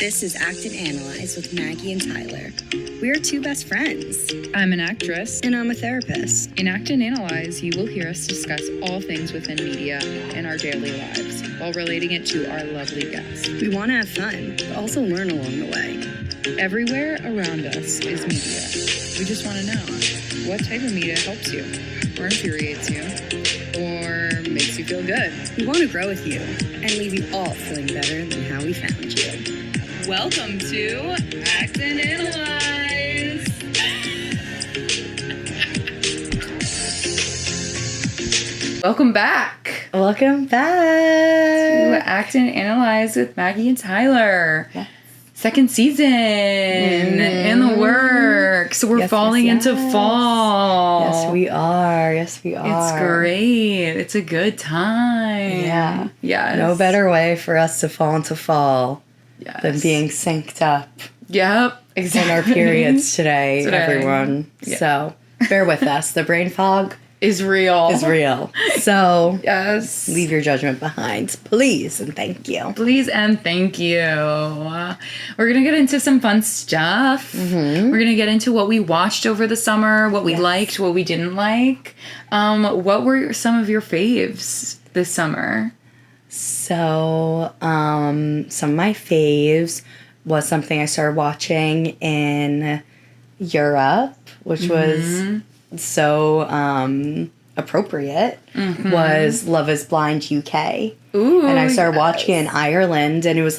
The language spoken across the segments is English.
This is Act and Analyze with Maggie and Tyler. We are two best friends. I'm an actress. And I'm a therapist. In Act and Analyze, you will hear us discuss all things within media and our daily lives while relating it to our lovely guests. We want to have fun, but also learn along the way. Everywhere around us is media. We just want to know what type of media helps you, or infuriates you, or makes you feel good. We want to grow with you and leave you all feeling better than how we found you. Welcome to Act and Analyze. Welcome back. Welcome To back. Act and Analyze with Maggie and Tyler. Yeah. Second season in the works. We're falling into fall. Yes, we are. Yes, we are. It's great. It's a good time. Yeah. Yes. No better way for us to fall into fall Yes. than being synced up Yep. in Exactly. our periods today. Today. Everyone. Yeah. So bear with us. The brain fog Is real. is real. So Yes. leave your judgment behind, please, and thank you. Please and thank you. We're going to get into some fun stuff. We're going to get into what we watched over the summer, what we Yes. liked, what we didn't like. What were some of your faves this summer? So, some of my faves was something I started watching in Europe, which was so appropriate, was Love is Blind UK. Ooh, And I started watching it in Ireland, and it was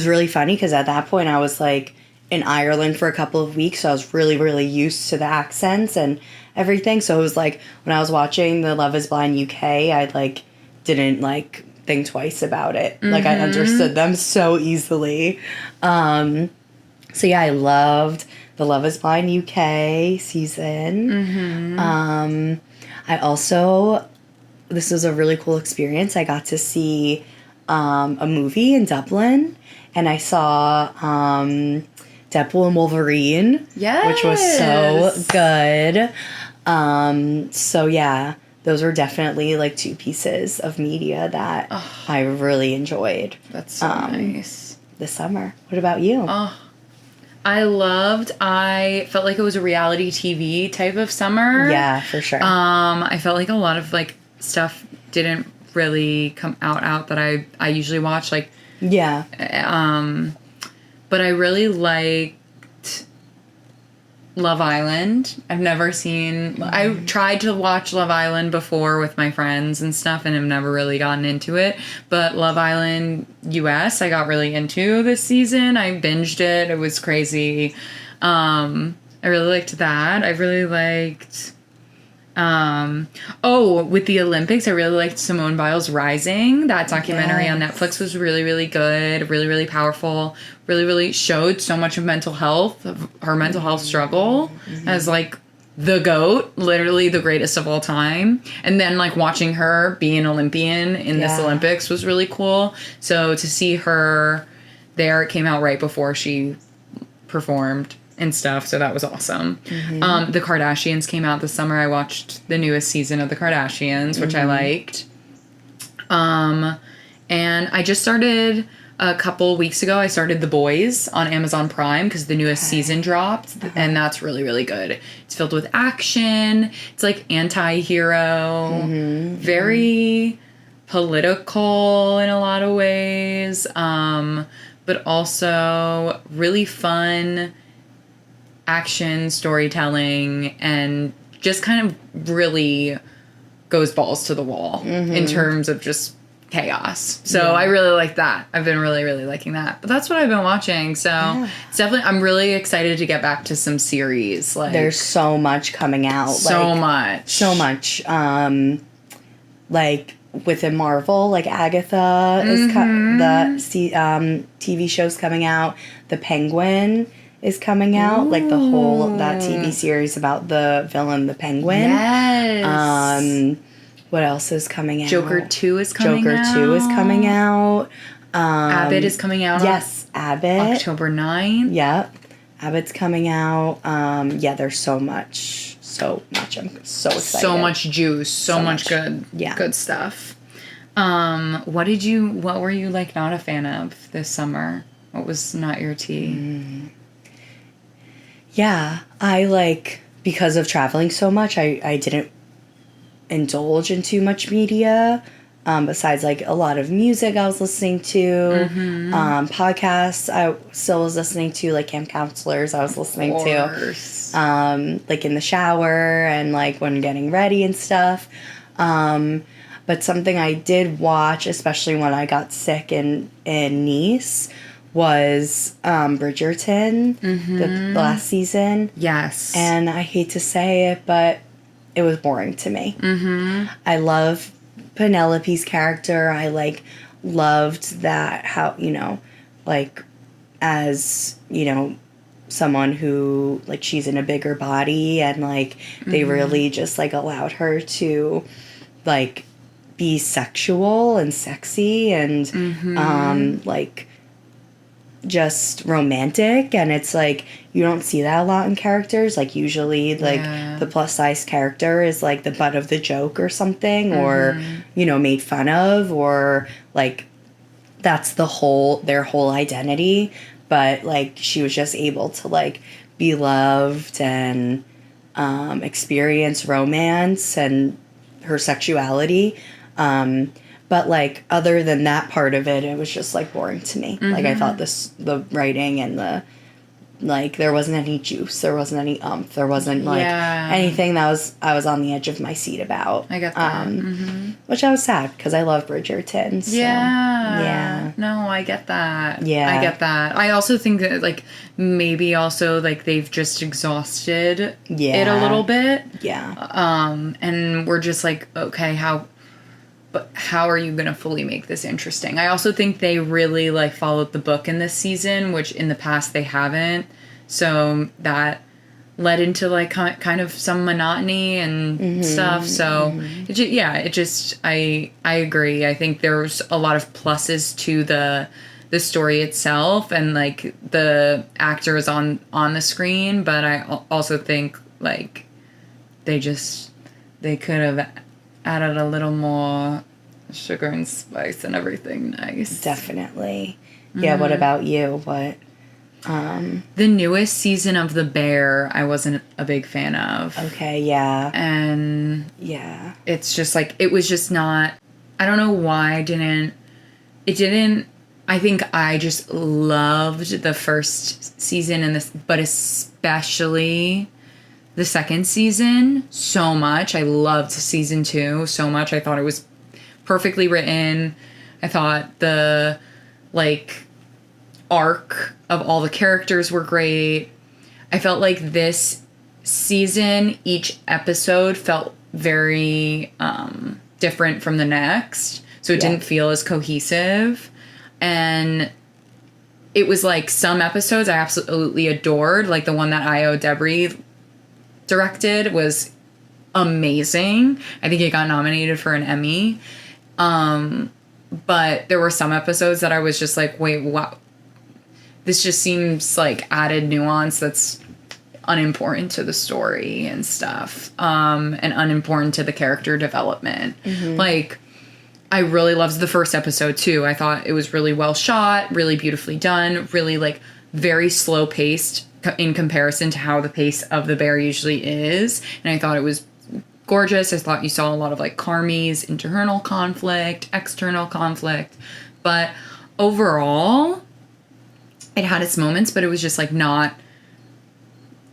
really funny because at that point I was like in Ireland for a couple of weeks, so I was really, really used to the accents and everything. So it was like when I was watching the Love is Blind UK, I like didn't like think twice about it. Like I understood them so easily. So yeah, I loved the Love is Blind UK season. I also, this was a really cool experience. I got to see a movie in Dublin, and I saw Deadpool and Wolverine, which was so good. So yeah, those were definitely like two pieces of media that I really enjoyed That's so nice. this summer. What about you? I felt like it was a reality TV type of summer. Yeah, for sure. I felt like a lot of like stuff didn't really come out that I usually watch, like, yeah. but I really liked Love Island. I've never seen, I tried to watch Love Island before with my friends and stuff and have never really gotten into it, but Love Island US I got really into this season. I binged it. It was crazy. I really liked that. I really liked with the Olympics, I really liked Simone Biles' Rising. That documentary on Netflix was really, really good, really, really powerful, really, really showed so much of mental health, of her mental health struggle as like the GOAT, literally the greatest of all time. And then like watching her be an Olympian in this Olympics was really cool. So to see her there, it came out right before she performed and stuff, so that was awesome. The Kardashians came out this summer. I watched the newest season of the Kardashians, which I liked. And I just started a couple weeks ago, I started The Boys on Amazon Prime because the newest season dropped, and that's really, really good. It's filled with action. It's like anti-hero, very political in a lot of ways, but also really fun action storytelling, and just kind of really goes balls to the wall in terms of just chaos. So I really like that. I've been really, really liking that. But that's what I've been watching. So it's definitely, I'm really excited to get back to some series. Like, There's so much coming out. so much. Like within Marvel, like Agatha is the TV show's coming out. The Penguin is coming out, like the whole that TV series about the villain, the Penguin. Yes. What else is coming out? Joker 2 is coming out. Joker 2 is coming out. Abbott is coming out. Yes, Abbott. October 9th. Yep. Abbott's coming out. Yeah, there's so much. I'm so excited. So much juice. So much good stuff. What were you like not a fan of this summer? What was not your tea? Yeah, because of traveling so much, I didn't indulge in too much media. Besides, like, a lot of music I was listening to, podcasts I still was listening to, like, camp counselors I was listening to, like, in the shower and, like, when getting ready and stuff. But something I did watch, especially when I got sick in Nice, was Bridgerton, the last season. Yes. And I hate to say it, but it was boring to me. I love Penelope's character. I, like, loved that, how, like, as, someone who, like, she's in a bigger body, and, like, they really just, like, allowed her to, like, be sexual and sexy and, like, just romantic. And it's like, you don't see that a lot in characters. Like, usually, like, the plus size character is, like, the butt of the joke or something, or, made fun of, or, like, that's their whole identity. But, like, she was just able to, like, be loved and experience romance and her sexuality. But, like, other than that part of it, it was just, like, boring to me. Like, I thought the writing and there wasn't any juice. There wasn't any umph. There wasn't, like, anything I was on the edge of my seat about. I get that. Which I was sad, because I love Bridgerton. So, yeah. No, I get that. Yeah. I get that. I also think that, like, maybe also, like, they've just exhausted it a little bit. Yeah. And we're just like, okay, how are you going to fully make this interesting? I also think they really, like, followed the book in this season, which in the past they haven't. So that led into, like, kind of some monotony and stuff. So, I agree. I think there's a lot of pluses to the story itself and, like, the actors on the screen. But I also think, like, they could have added a little more sugar and spice and everything nice. Definitely. Yeah, what about you? What? The newest season of The Bear, I wasn't a big fan of. Okay, yeah. And yeah. It's just, like, it was just not, I don't know why it didn't, I think I just loved the first season but especially the second season so much. I loved season 2 so much. I thought it was perfectly written. I thought the, like, arc of all the characters were great. I felt like this season, each episode felt very different from the next. So it didn't feel as cohesive. And it was, like, some episodes I absolutely adored. Like, the one that Io Debris directed was amazing. I think it got nominated for an Emmy. But there were some episodes that I was just like, wait, wow. This just seems like added nuance that's unimportant to the story and stuff. And unimportant to the character development. Like, I really loved the first episode too. I thought it was really well shot, really beautifully done, really, like, very slow paced in comparison to how the pace of The Bear usually is. And I thought it was gorgeous. I thought you saw a lot of, like, Carmi's internal conflict, external conflict. But overall, it had its moments, but it was just, like, not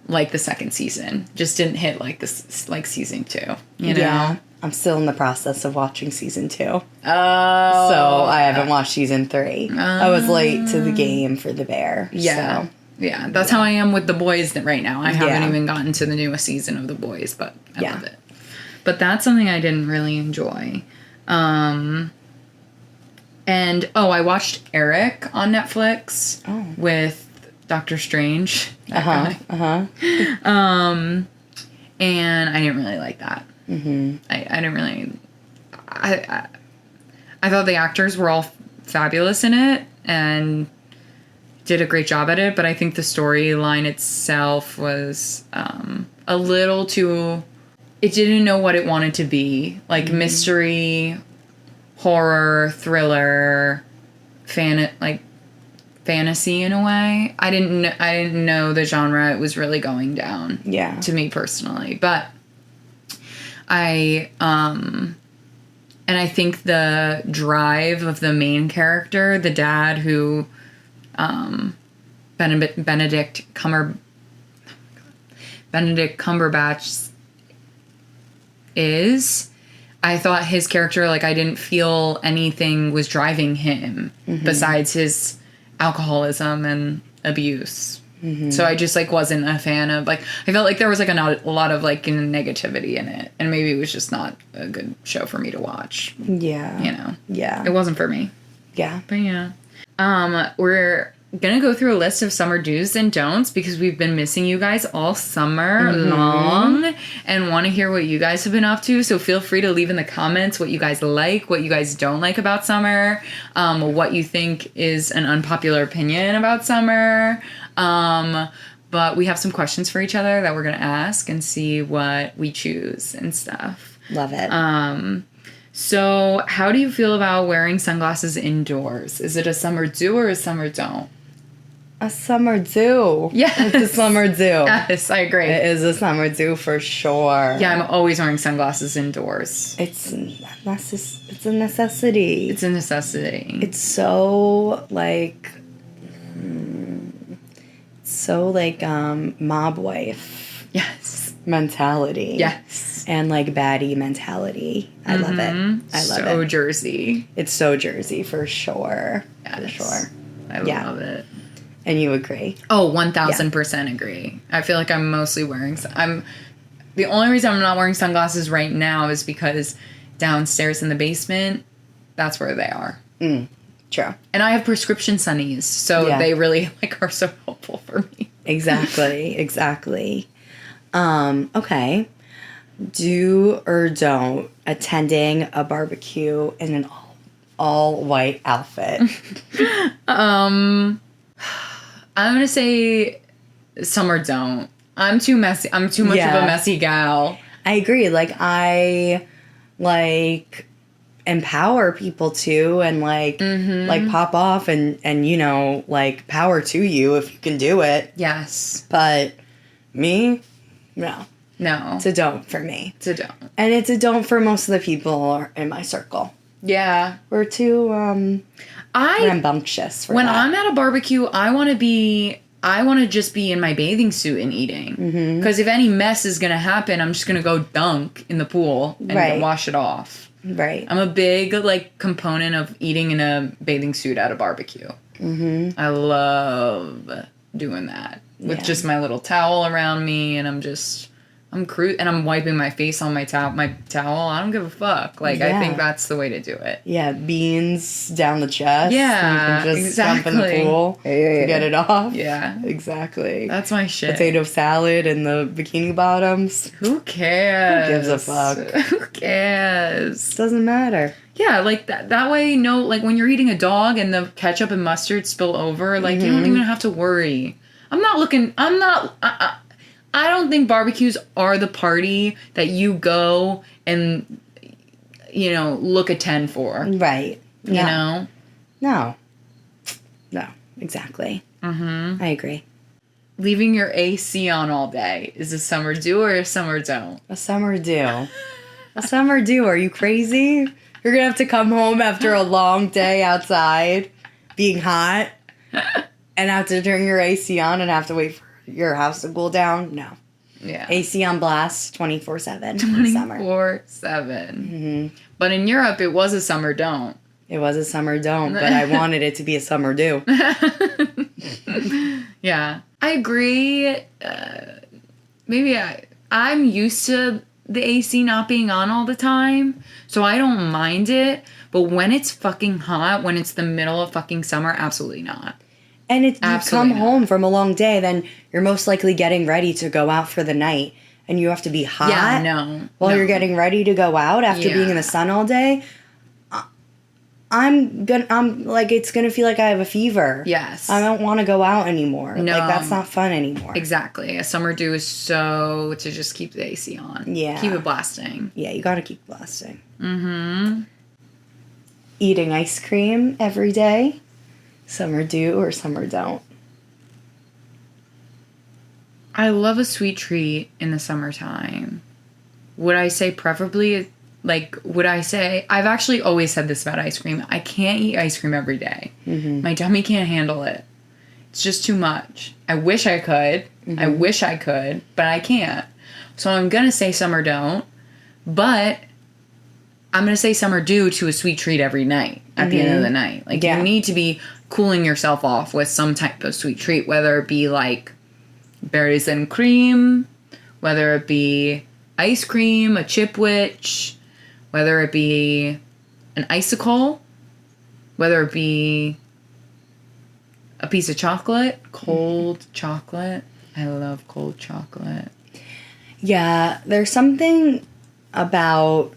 like the second season. Just didn't hit like this, like season 2, you know? Yeah. I'm still in the process of watching season 2. Oh. So I haven't watched season 3. I was late to the game for The Bear. Yeah. So. Yeah. That's how I am with The Boys right now. I haven't even gotten to the newest season of The Boys, but I love it. But that's something I didn't really enjoy. And, I watched Eric on Netflix with Doctor Strange. And I didn't really like that. I didn't really... I thought the actors were all fabulous in it and did a great job at it, but I think the storyline itself was a little too... It didn't know what it wanted to be. Like, mystery, horror, thriller, fantasy in a way. I didn't know the genre it was really going down. Yeah. To me personally, but and I think the drive of the main character, the dad who Benedict Cumberbatch is, I thought his character, like, I didn't feel anything was driving him besides his alcoholism and abuse. So I just, like, wasn't a fan of, like, I felt like there was, like, a lot of, like, negativity in it. And maybe it was just not a good show for me to watch. Yeah. You know? Yeah. It wasn't for me. Yeah. But yeah. We're gonna go through a list of summer do's and don'ts because we've been missing you guys all summer long and want to hear what you guys have been up to. So feel free to leave in the comments what you guys like, what you guys don't like about summer, what you think is an unpopular opinion about summer. But we have some questions for each other that we're gonna ask and see what we choose and stuff. Love it. So how do you feel about wearing sunglasses indoors? Is it a summer do or a summer don't? A summer do. Yes. It's a summer do. Yes, I agree. It is a summer do for sure. Yeah, I'm always wearing sunglasses indoors. It's a necessity. It's a necessity. It's so like mob wife Yes. mentality. Yes. And like baddie mentality. I love it. I love So it. Jersey. It's so Jersey for sure. Yes. For sure. I love it. And you agree? Oh, 1000% agree. I feel like I'm mostly wearing... The only reason I'm not wearing sunglasses right now is because downstairs in the basement, that's where they are. True. And I have prescription sunnies, so they really are so helpful for me. Exactly. Okay. Do or don't attending a barbecue in an all white outfit? I'm gonna say some or don't. I'm too messy. I'm too much of a messy gal. I agree. Like, I empower people too, and like pop off and like power to you if you can do it. Yes. But me, no. It's a don't for me. It's a don't. And it's a don't for most of the people in my circle. Yeah. We're too rambunctious for when that. I'm at a barbecue, I want to just be in my bathing suit and eating. Because if any mess is going to happen, I'm just going to go dunk in the pool and wash it off. Right. I'm a big, like, component of eating in a bathing suit at a barbecue. I love doing that. With just my little towel around me, and I'm wiping my face on my towel. I don't give a fuck. Like, I think that's the way to do it. Yeah, beans down the chest. Yeah, you can just jump in the pool to get it off. Yeah. Exactly. That's my shit. Potato salad and the bikini bottoms. Who cares? Who gives a fuck? Who cares? Doesn't matter. Yeah, like that way, like when you're eating a dog and the ketchup and mustard spill over, like you don't even have to worry. I don't think barbecues are the party that you go and, look a 10 for. Right. You know? No, exactly. I agree. Leaving your AC on all day is a summer do or a summer don't? A summer do. A summer do. Are you crazy? You're going to have to come home after a long day outside being hot and have to turn your AC on and have to wait for your house to cool down? No. Yeah. AC on blast 24/7. 24/7. But in Europe, it was a summer don't. It was a summer don't, but I wanted it to be a summer do. Yeah. I agree. Maybe I'm used to the AC not being on all the time, so I don't mind it. But when it's fucking hot, when it's the middle of fucking summer, absolutely not. And you come home from a long day, then you're most likely getting ready to go out for the night. And you have to be hot while you're getting ready to go out after being in the sun all day. It's gonna feel like I have a fever. Yes. I don't want to go out anymore. No. Like, that's not fun anymore. Exactly. A summer do is to just keep the AC on. Yeah. Keep it blasting. Yeah, you gotta keep blasting. Eating ice cream every day. Summer do or summer don't? I love a sweet treat in the summertime. Would I say preferably, like, would I say, I've actually always said this about ice cream. I can't eat ice cream every day. My tummy can't handle it. It's just too much. I wish I could. I wish I could, but I can't. So I'm going to say summer don't, but I'm going to say summer do to a sweet treat every night at the end of the night. Like, you need to be cooling yourself off with some type of sweet treat, whether it be like berries and cream, whether it be ice cream, a chipwich, whether it be an icicle, whether it be a piece of chocolate, cold chocolate. I love cold chocolate. Yeah, there's something about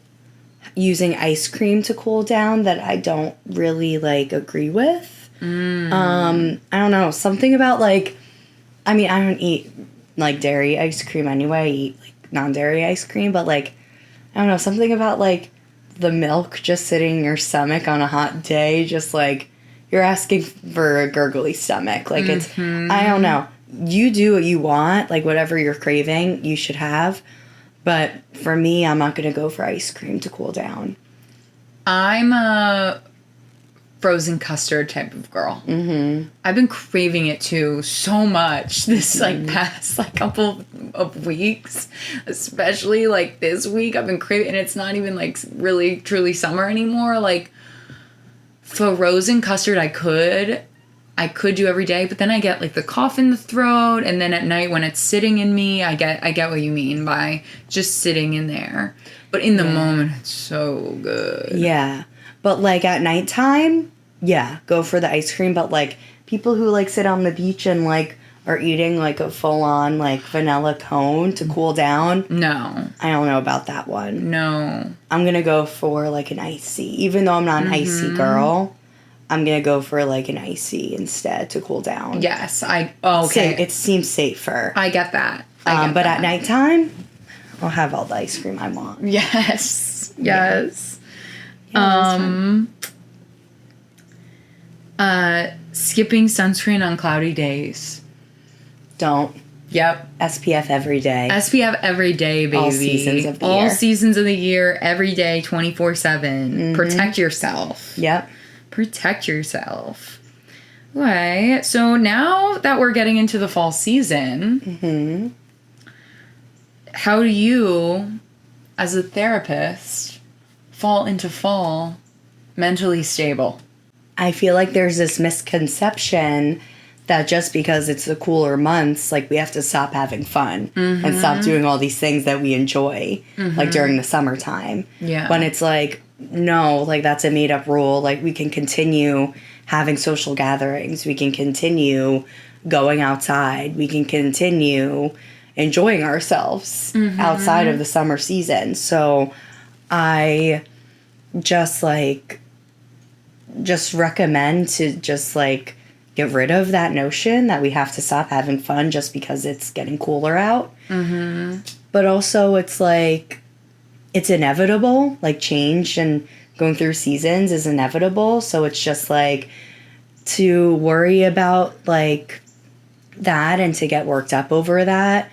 using ice cream to cool down that I don't really, like, agree with. I don't know. Something about, like, I mean, I don't eat, like, dairy ice cream anyway. I eat, like, non-dairy ice cream. But, like, I don't know. Something about, like, the milk just sitting in your stomach on a hot day. Just, like, you're asking for a gurgly stomach. Like, it's, I don't know. You do what you want. Like, whatever you're craving, you should have. But for me, I'm not going to go for ice cream to cool down. I'm a frozen custard type of girl. I've been craving it too so much this like past like couple of weeks, especially like this week. I've been craving, and it's not even like really truly summer anymore. Like frozen custard, I could do every day, but then I get like the cough in the throat, and then at night when it's sitting in me, I get what you mean by just sitting in there. But in the moment, it's so good. Yeah. But like at nighttime, yeah, go for the ice cream. But like people who like sit on the beach and like are eating like a full on like vanilla cone to cool down. No. I don't know about that one. No. I'm going to go for like an icy. Even though I'm not an icy girl, I'm going to go for like an icy instead to cool down. Yes. Okay. It seems safer. I get that. But at nighttime, I'll have all the ice cream I want. Yes. Yes. Skipping sunscreen on cloudy days. Don't. Yep. SPF every day. SPF every day, baby. All seasons of the year. All seasons of the year, every day, 24/7. Protect yourself. Yep. Protect yourself. Okay, so now that we're getting into the fall season, how do you, as a therapist, fall into fall mentally stable? I feel like there's this misconception that just because it's the cooler months, like we have to stop having fun and stop doing all these things that we enjoy, like during the summertime. Yeah. When it's like, no, like that's a made up rule. Like we can continue having social gatherings. We can continue going outside. We can continue enjoying ourselves outside of the summer season. So I just recommend to just like get rid of that notion that we have to stop having fun just because it's getting cooler out. But also it's like, it's inevitable, like change and going through seasons is inevitable. So it's just like to worry about like that and to get worked up over that.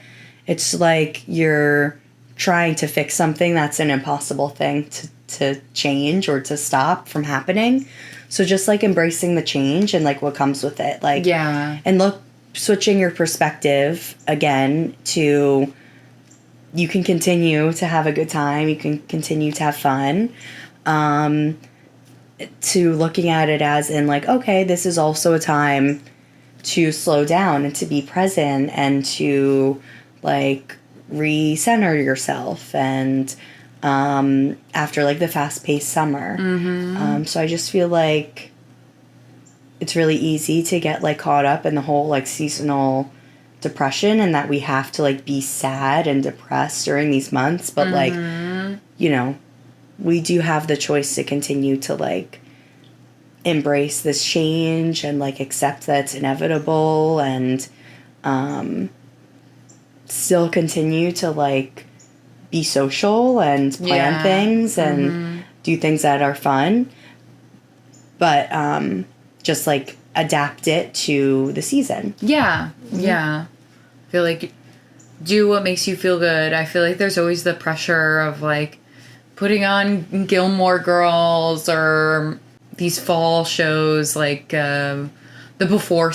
It's like you're trying to fix something that's an impossible thing to change or to stop from happening. So just like embracing the change and like what comes with it. Like, yeah. And switching your perspective again to, you can continue to have a good time. You can continue to have fun. To looking at it as in like, okay, this is also a time to slow down and to be present and to like recenter yourself and after like the fast-paced summer. So I just feel like it's really easy to get like caught up in the whole like seasonal depression and that we have to like be sad and depressed during these months, but like, you know, we do have the choice to continue to like embrace this change and like accept that it's inevitable and still continue to like be social and plan things and do things that are fun, but just like adapt it to the season. Yeah. Yeah. I feel like do what makes you feel good. I feel like there's always the pressure of like putting on Gilmore Girls or these fall shows like the Before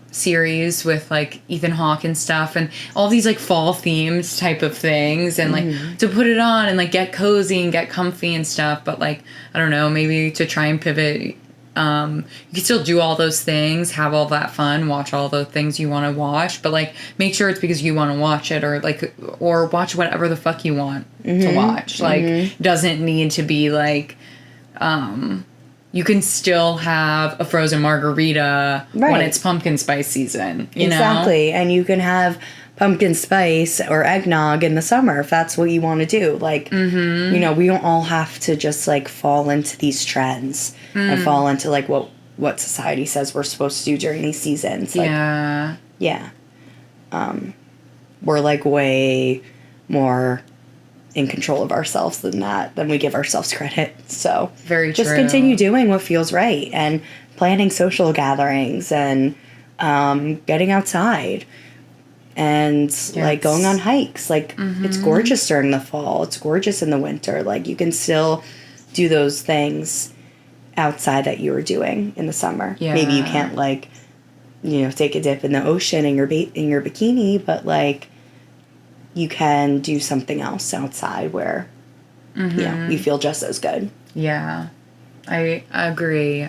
series with like Ethan Hawke and stuff, and all these like fall themes type of things, and like to put it on and like get cozy and get comfy and stuff. But like, I don't know, maybe to try and pivot, you can still do all those things, have all that fun, watch all the things you want to watch, but like make sure it's because you want to watch it, or watch whatever the fuck you want to watch. Like, doesn't need to be like, you can still have a frozen margarita when it's pumpkin spice season, you know? Exactly. And you can have pumpkin spice or eggnog in the summer if that's what you want to do. Like, you know, we don't all have to just like fall into these trends and fall into like what society says we're supposed to do during these seasons. Like, yeah. We're like way more in control of ourselves than we give ourselves credit. So very just true. continue doing what feels right and planning social gatherings and getting outside and like going on hikes. Like it's gorgeous during the fall. It's gorgeous in the winter. Like you can still do those things outside that you were doing in the summer. Yeah. Maybe you can't like, you know, take a dip in the ocean in your bikini, but like you can do something else outside where you know, you feel just as good. Yeah, I agree.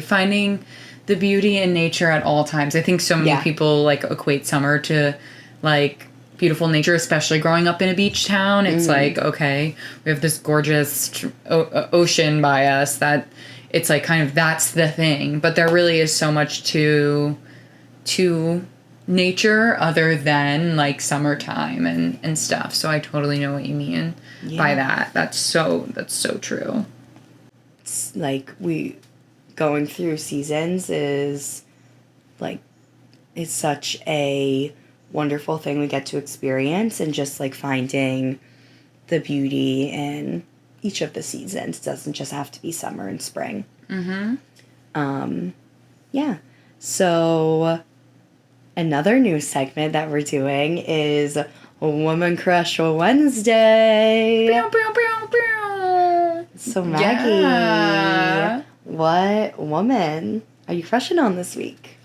Finding the beauty in nature at all times. I think so many people like equate summer to like beautiful nature, especially growing up in a beach town. It's like, okay, we have this gorgeous ocean by us that it's like kind of that's the thing. But there really is so much to nature other than like summertime and stuff. So I totally know what you mean by that. That's so true. It's like going through seasons is like, it's such a wonderful thing we get to experience, and just like finding the beauty in each of the seasons. It doesn't just have to be summer and spring. Yeah. So another new segment that we're doing is Woman Crush Wednesday. Pew, pew, pew, pew. So Maggie, Yeah. what woman are you crushing on this week?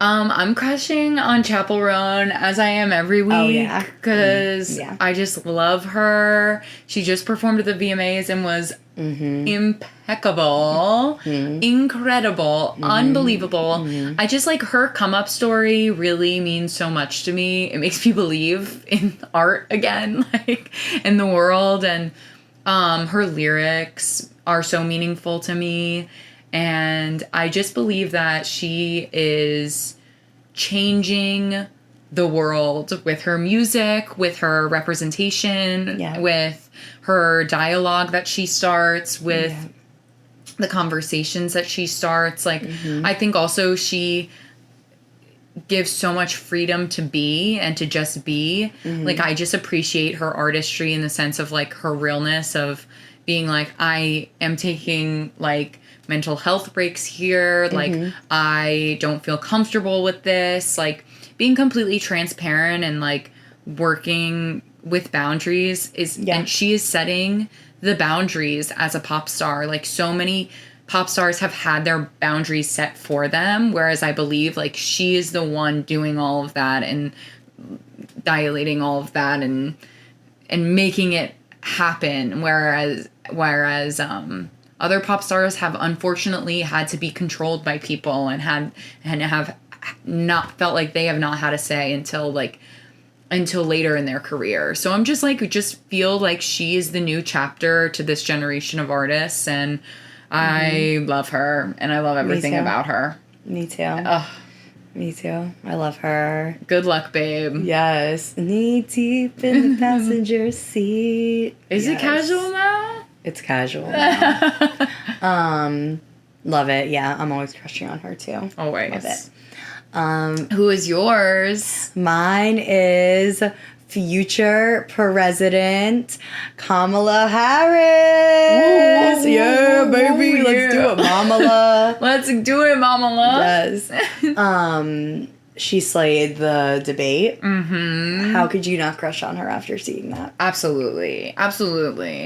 I'm crushing on Chappell Roan, as I am every week, because I just love her. She just performed at the VMAs and was impeccable, incredible, unbelievable. I just like her come up story really means so much to me. It makes me believe in art again, like in the world, and her lyrics are so meaningful to me. And I just believe that she is changing the world with her music, with her representation, with her dialogue that she starts, with the conversations that she starts. Like, I think also she gives so much freedom to be and to just be. Like, I just appreciate her artistry in the sense of like her realness of being like, I am taking like mental health breaks here. Like, I don't feel comfortable with this. Like, being completely transparent and like working with boundaries is, and she is setting the boundaries as a pop star. Like, so many pop stars have had their boundaries set for them, whereas I believe like she is the one doing all of that and dilating all of that and making it happen. Whereas other pop stars have unfortunately had to be controlled by people and have not felt like they have not had a say until later in their career. So I'm just feel like she is the new chapter to this generation of artists, and I love her and I love everything about her. Me too. Ugh. Me too. I love her. Good luck, babe. Yes. Knee deep in the passenger seat. Is it casual now? It's casual now. Love it. Yeah, I'm always crushing on her too. Always. Love it. Who is yours? Mine is future President Kamala Harris. Ooh, yeah, baby. ooh, Let's do yeah. it, Mamala. Let's do it, Mama. Yes. She slayed the debate. Mm-hmm. How could you not crush on her after seeing that? Absolutely.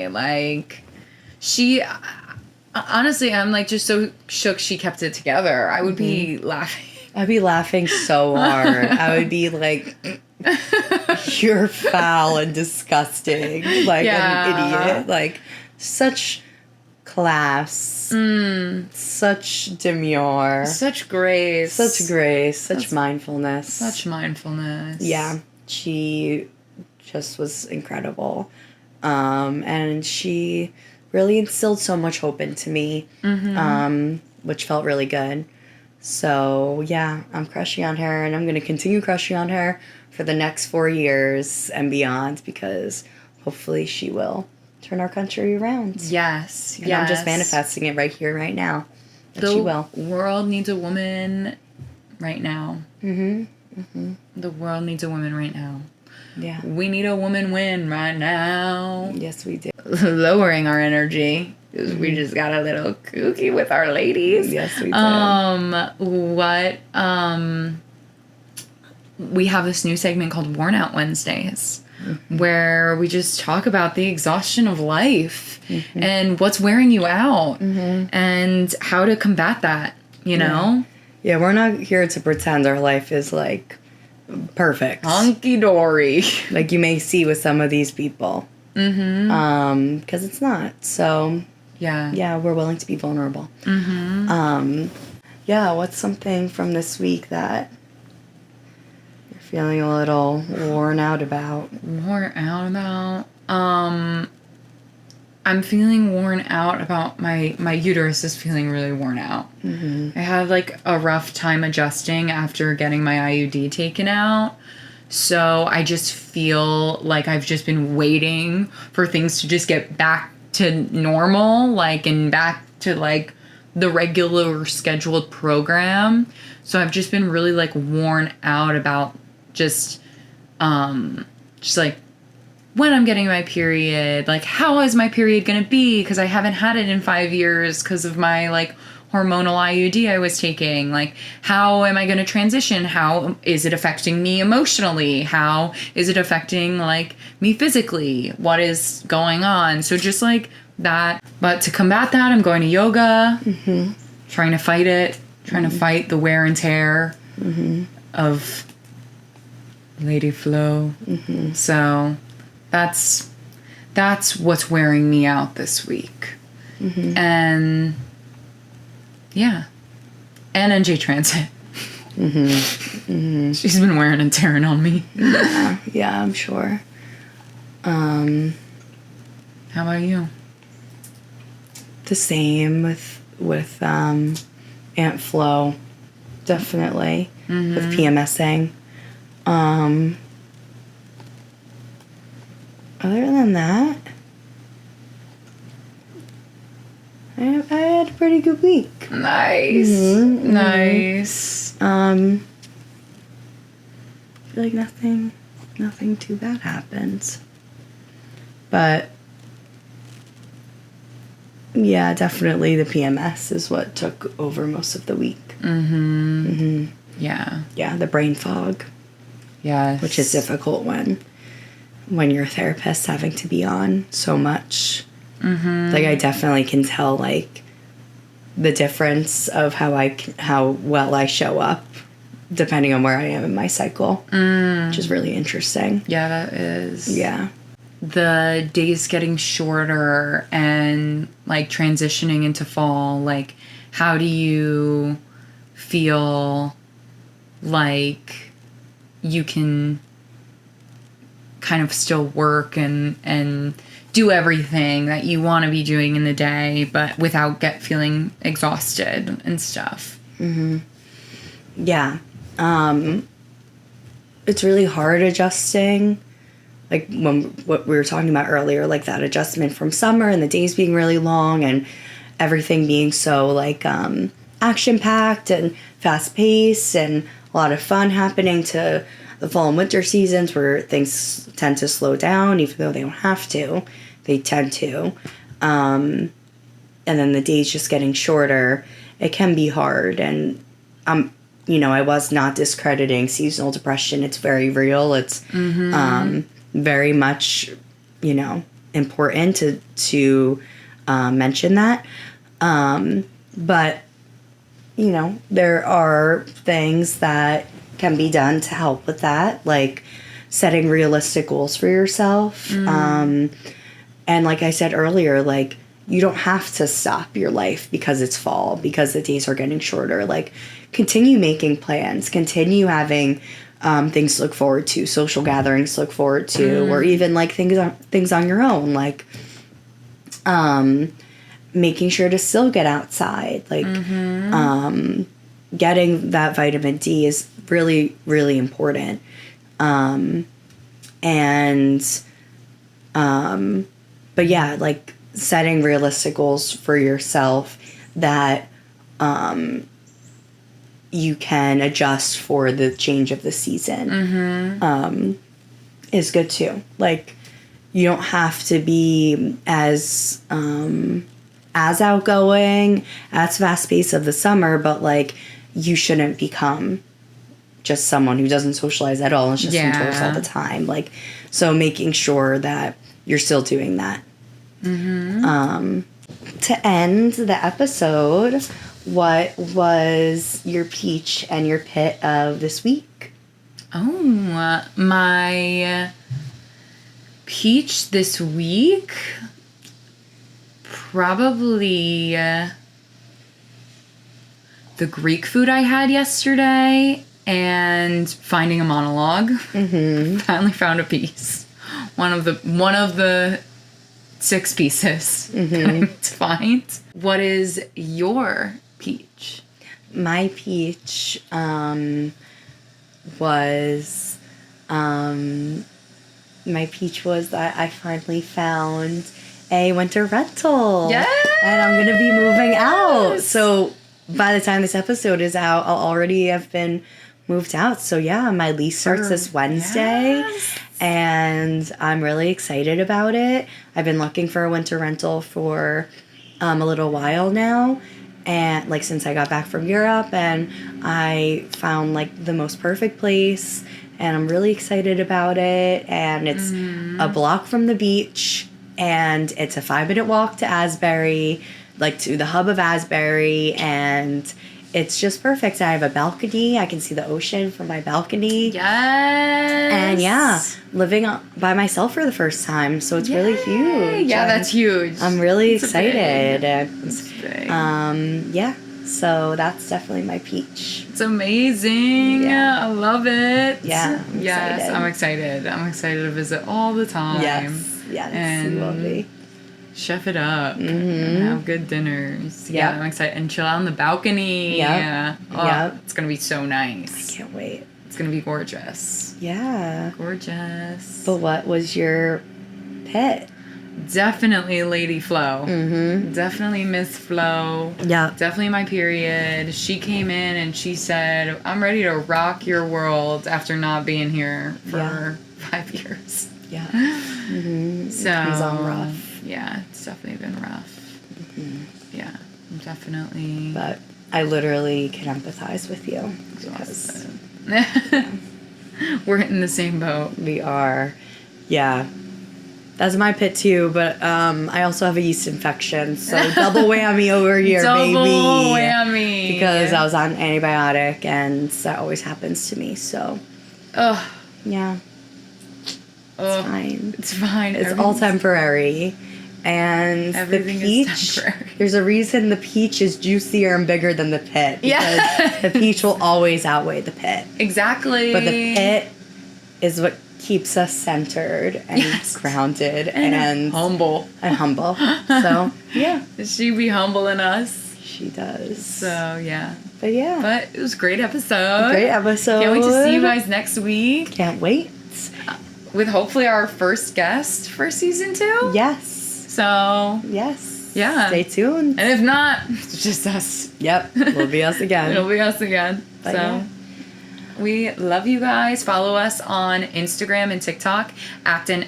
Like, she... Honestly, I'm like just so shook she kept it together. I would be laughing. I'd be laughing so hard. I would be like, you're foul and disgusting. Like an idiot. Like, such class. Such demure. Such grace. Such mindfulness. Such mindfulness. Yeah. She just was incredible. And she really instilled so much hope into me, which felt really good. So, yeah, I'm crushing on her, and I'm going to continue crushing on her for the next 4 years and beyond, because hopefully she will turn our country around. Yes. And I'm just manifesting it right here, right now, that she will. The world needs a woman right now. The world needs a woman right now. Yeah. We need a woman win right now. Yes, we do. Lowering our energy. We just got a little kooky with our ladies. Yes, we do. We have this new segment called Worn Out Wednesdays, where we just talk about the exhaustion of life and what's wearing you out and how to combat that, you know? Yeah, we're not here to pretend our life is, like, perfect. Hunky-dory. Like you may see with some of these people. Because it's not. So... Yeah, we're willing to be vulnerable. Yeah, what's something from this week that you're feeling a little worn out about? I'm feeling worn out about my uterus is feeling really worn out. I had like a rough time adjusting after getting my IUD taken out. So I just feel like I've just been waiting for things to just get back to normal, like, and back to like the regular scheduled program. So I've just been really like worn out about just like when I'm getting my period, like how is my period gonna be, because I haven't had it in 5 years because of my like hormonal IUD I was taking. Like, how am I going to transition? How is it affecting me emotionally? How is it affecting like me physically? What is going on? So just like that. But to combat that, I'm going to yoga, trying to fight it, trying to fight the wear and tear of Lady Flo. So that's what's wearing me out this week. And yeah. And NJ Transit. She's been wearing and tearing on me. Yeah, I'm sure. How about you? The same with Aunt Flo. Definitely. With PMSing. Other than that, I had a pretty good week. Nice. Nice. I feel like nothing too bad happened. But yeah, definitely the PMS is what took over most of the week. Yeah. Yeah, the brain fog. Yes. Which is difficult when your therapist's having to be on so much. Like, I definitely can tell, like, the difference of how well I show up depending on where I am in my cycle, which is really interesting. Yeah, that is. Yeah. The days getting shorter and, like, transitioning into fall, like, how do you feel like you can kind of still work and do everything that you want to be doing in the day, but without feeling exhausted and stuff? Yeah. It's really hard adjusting. Like what we were talking about earlier, like that adjustment from summer and the days being really long and everything being so like action packed and fast paced and a lot of fun happening, to the fall and winter seasons where things tend to slow down, even though they don't have to. They tend to. And then the days just getting shorter. It can be hard. And, I was not discrediting seasonal depression. It's very real. It's very much, important to mention that. But, there are things that can be done to help with that, like setting realistic goals for yourself. And like I said earlier, like, you don't have to stop your life because it's fall, because the days are getting shorter. Like, continue making plans, continue having things to look forward to, social gatherings to look forward to, or even like things on your own, like making sure to still get outside, like getting that vitamin D is really, really important. But yeah, like setting realistic goals for yourself that you can adjust for the change of the season is good too. Like, you don't have to be as outgoing, as fast paced of the summer, but like, you shouldn't become just someone who doesn't socialize at all and is just indoors all the time. Like, so making sure that you're still doing that. To end the episode, what was your peach and your pit of this week? Oh, my peach this week, probably the Greek food I had yesterday and finding a monologue. Finally found a piece. One of the 6 pieces to find. What is your peach? My peach was that I finally found a winter rental. Yes! And I'm going to be moving out. So by the time this episode is out, I'll already have been moved out. So yeah, my lease starts this Wednesday. Yes. And I'm really excited about it. I've been looking for a winter rental for a little while now. And like, since I got back from Europe, and I found like the most perfect place, and I'm really excited about it. And it's a block from the beach, and it's a 5-minute walk to Asbury, like to the hub of Asbury, and it's just perfect. I have a balcony. I can see the ocean from my balcony. Yes. And yeah, living by myself for the first time, so it's really huge. Yeah, that's huge. I'm really excited. It's big. Yeah, so that's definitely my peach. It's amazing. Yeah. I love it. Yeah, I'm excited. I'm excited. I'm excited to visit all the time. Yes, and you will be. Chef it up and have good dinners. Yeah, I'm excited. And chill out on the balcony. Yeah. It's going to be so nice. I can't wait. It's going to be gorgeous. Yeah. Gorgeous. But what was your pet? Definitely Lady Flo. Definitely Miss Flo. Yeah. Definitely my period. She came in and she said, I'm ready to rock your world after not being here for 5 years. Yeah. So It's on rough. Yeah, it's definitely been rough. Yeah, definitely. But I literally can empathize with you. Because we're in the same boat. we are. Yeah. That's my pit too, but I also have a yeast infection, so double whammy over here, baby. Double whammy. Because I was on antibiotic, and that always happens to me, so. Ugh. Yeah. Ugh. Fine. It's fine. It's all temporary. And everything the peach, is temporary. There's a reason the peach is juicier and bigger than the pit. Because the peach will always outweigh the pit. Exactly. But the pit is what keeps us centered and grounded and humble. And humble. So, yeah. She be humble in us. She does. So, yeah. But yeah. But it was a great episode. Great episode. Can't wait to see you guys next week. Can't wait. With hopefully our first guest for season 2. Yes. So. Yes. Yeah. Stay tuned. And if not, it's just us. Yep. We'll be us again. It'll be us again. But so. Yeah. We love you guys. Follow us on Instagram and TikTok, Act and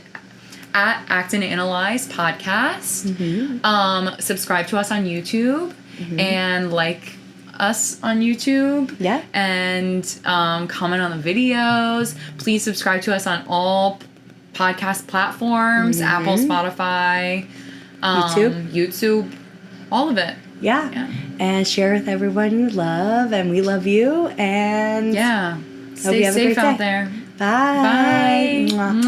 Analyze Podcast. Subscribe to us on YouTube and like us on YouTube. Yeah. And comment on the videos. Please subscribe to us on all podcast platforms, Apple, Spotify, YouTube, all of it. Yeah. And share with everyone you love, and we love you. And yeah. hope Stay you have a safe great out day. there. Bye. Bye. Mwah.